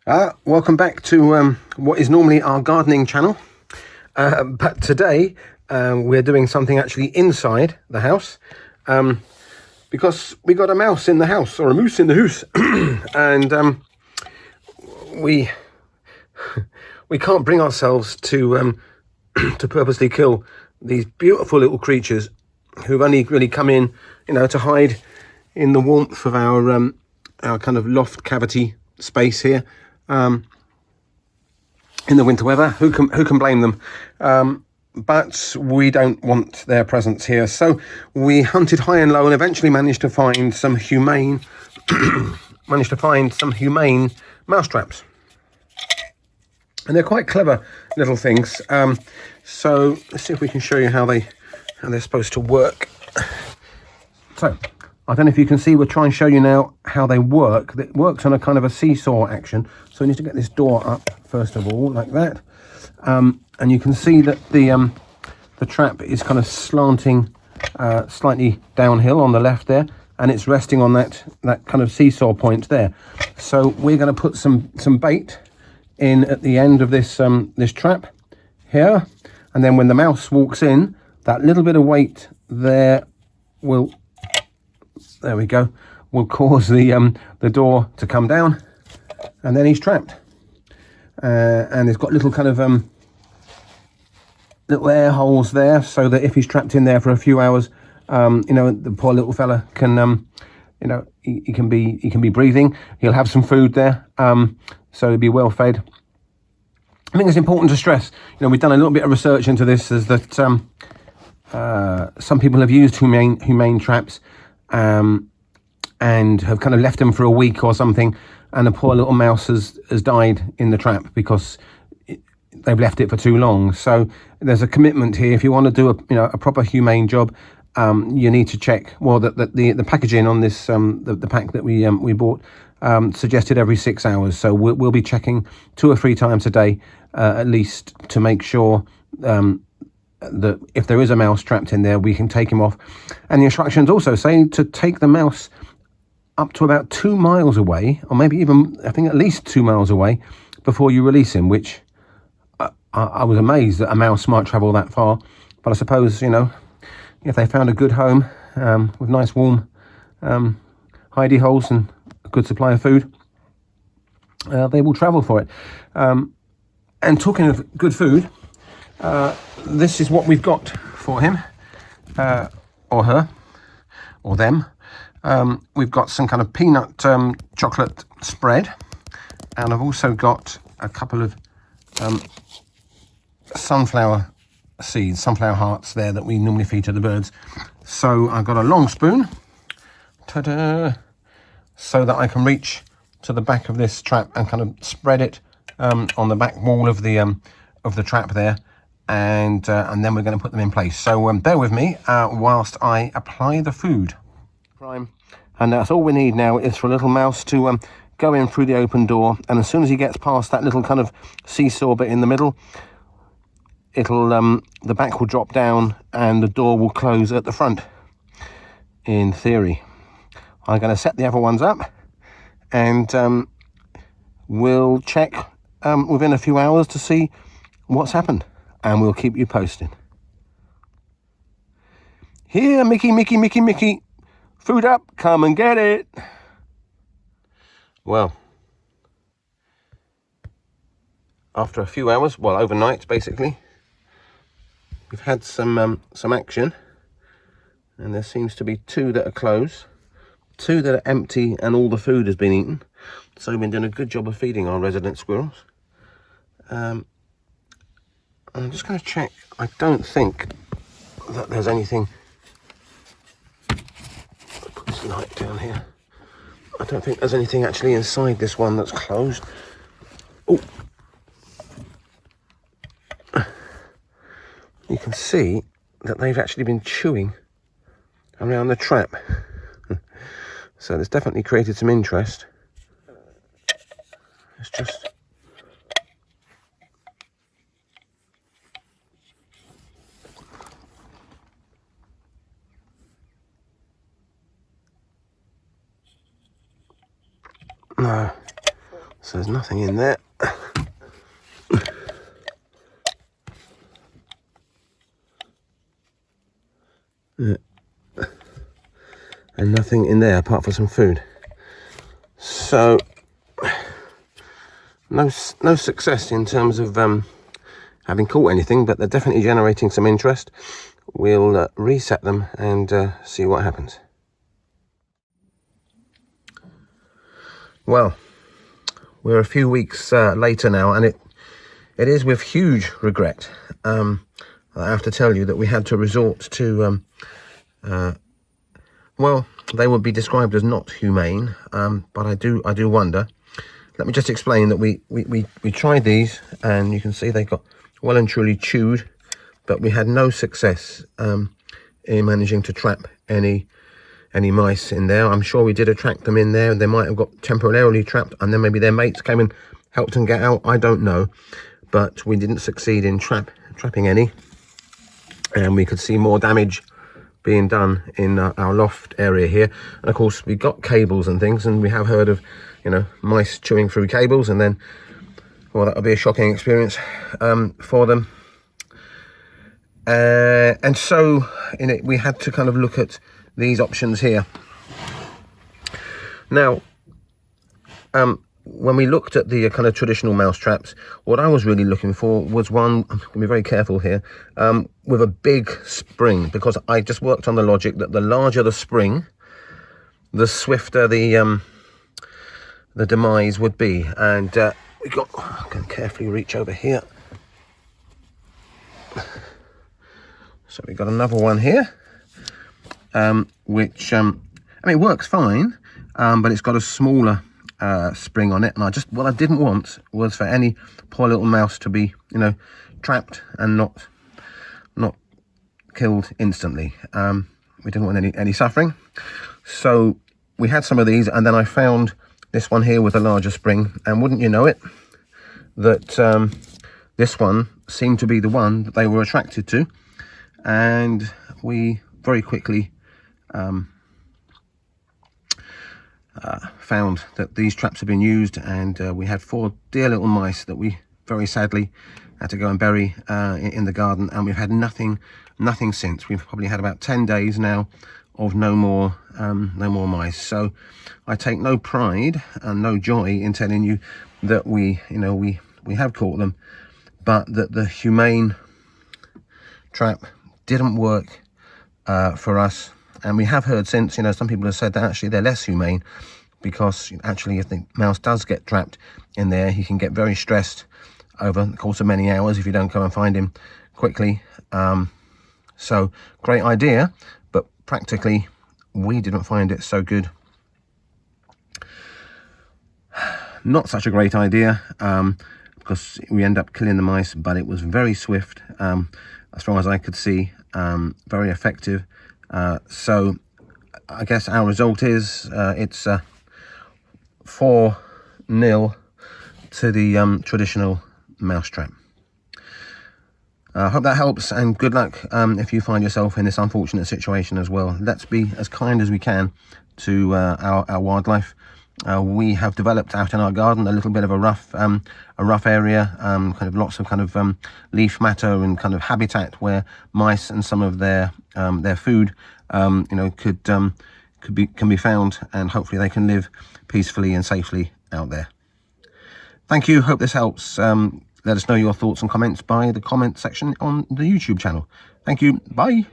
Welcome back to what is normally our gardening channel, but today we're doing something actually inside the house, because we got a mouse in the house, or a moose in the house, and we can't bring ourselves to to purposely kill these beautiful little creatures who've only really come in, to hide in the warmth of our kind of loft cavity space here. In the winter weather, who can blame them? But we don't want their presence here, so we hunted high and low and eventually managed to find some humane mousetraps, and they're quite clever little things. So let's see if we can show you how they're supposed to work. So I don't know if you can see, we'll try and show you now how they work. It works on a kind of a seesaw action. So we need to get this door up first of all, like that. And you can see that the trap is kind of slanting slightly downhill on the left there, and it's resting on that kind of seesaw point there. So we're going to put some bait in at the end of this this trap here, and then when the mouse walks in, that little bit of weight there will, there we go, will cause the door to come down, and then he's trapped. And it's got little kind of little air holes there, so that if he's trapped in there for a few hours, the poor little fella can, he can be breathing. He'll have some food there, so he'll be well fed. I think it's important to stress, we've done a little bit of research into this, is that some people have used humane traps and have kind of left them for a week or something, and the poor little mouse has died in the trap because they've left it for too long. So there's a commitment here. If you want to do a proper humane job, you need to check. Well, the packaging on this, the pack that we bought, suggested every 6 hours. So we'll be checking 2 or 3 times a day, at least, to make sure that if there is a mouse trapped in there, we can take him off. And the instructions also say to take the mouse up to about 2 miles away, or maybe even, I think, at least 2 miles away before you release him, which I was amazed that a mouse might travel that far. But I suppose, if they found a good home with nice warm hidey holes and a good supply of food, they will travel for it. And talking of good food, this is what we've got for him, or her, or them. We've got some kind of peanut chocolate spread, and I've also got a couple of sunflower seeds, sunflower hearts there, that we normally feed to the birds. So I've got a long spoon, ta-da, so that I can reach to the back of this trap and kind of spread it on the back wall of the trap there, and then we're going to put them in place. So bear with me whilst I apply the food. And that's all we need now, is for a little mouse to go in through the open door, and as soon as he gets past that little kind of seesaw bit in the middle, it'll the back will drop down and the door will close at the front, in theory. I'm going to set the other ones up, and we'll check within a few hours to see what's happened, and we'll keep you posted. Here, Micky, Micky, Micky, Micky. Food up, come and get it. Well, after a few hours, well, overnight basically, we've had some action, and there seems to be 2 that are closed, 2 that are empty, and all the food has been eaten. So we've been doing a good job of feeding our resident squirrels. I'm just going to check. I don't think that there's anything. Put this light down here. I don't think there's anything actually inside this one that's closed. Oh, you can see that they've actually been chewing around the trap. So it's definitely created some interest. It's just no, So there's nothing in there. And nothing in there apart from some food. So no success in terms of having caught anything, but they're definitely generating some interest. We'll reset them and see what happens. Well, we're a few weeks later now, and it is with huge regret I have to tell you that we had to resort to well, they would be described as not humane, but I do wonder. Let me just explain that we tried these, and you can see they got well and truly chewed, but we had no success in managing to trap any mice in there. I'm sure we did attract them in there, and they might have got temporarily trapped, and then maybe their mates came and helped them get out. I don't know, but we didn't succeed in trapping any, and we could see more damage being done in our loft area here. And of course we got cables and things, and we have heard of, you know, mice chewing through cables, and then, well, that would be a shocking experience for them. And so in it, we had to kind of look at these options here. Now, when we looked at the kind of traditional mouse traps, what I was really looking for was one, I'm going to be very careful here, with a big spring, because I just worked on the logic that the larger the spring, the swifter the demise would be. And we got, I'm going to carefully reach over here. So we got another one here, which I mean, works fine, but it's got a smaller spring on it, and what I didn't want was for any poor little mouse to be, you know, trapped and not killed instantly. We didn't want any suffering, so we had some of these, and then I found this one here with a larger spring, and wouldn't you know it, that this one seemed to be the one that they were attracted to, and we very quickly found that these traps had been used, and we had 4 dear little mice that we very sadly had to go and bury in the garden, and we've had nothing since. We've probably had about 10 days now of no more mice. So I take no pride and no joy in telling you that we have caught them, but that the humane trap didn't work for us. And we have heard since, you know, some people have said that actually they're less humane, because actually if the mouse does get trapped in there, he can get very stressed over the course of many hours if you don't go and find him quickly. So great idea, but practically we didn't find it so good. Not such a great idea, because we end up killing the mice, but it was very swift, as far as I could see, very effective. So I guess our result is it's 4-0 to the traditional mousetrap. I hope that helps, and good luck if you find yourself in this unfortunate situation as well. Let's be as kind as we can to our wildlife. We have developed out in our garden a little bit of a rough area, kind of lots of kind of leaf matter and kind of habitat where mice and some of their food, you know, can be found, and hopefully they can live peacefully and safely out there. Thank you. Hope this helps. Let us know your thoughts and comments by the comment section on the YouTube channel. Thank you. Bye.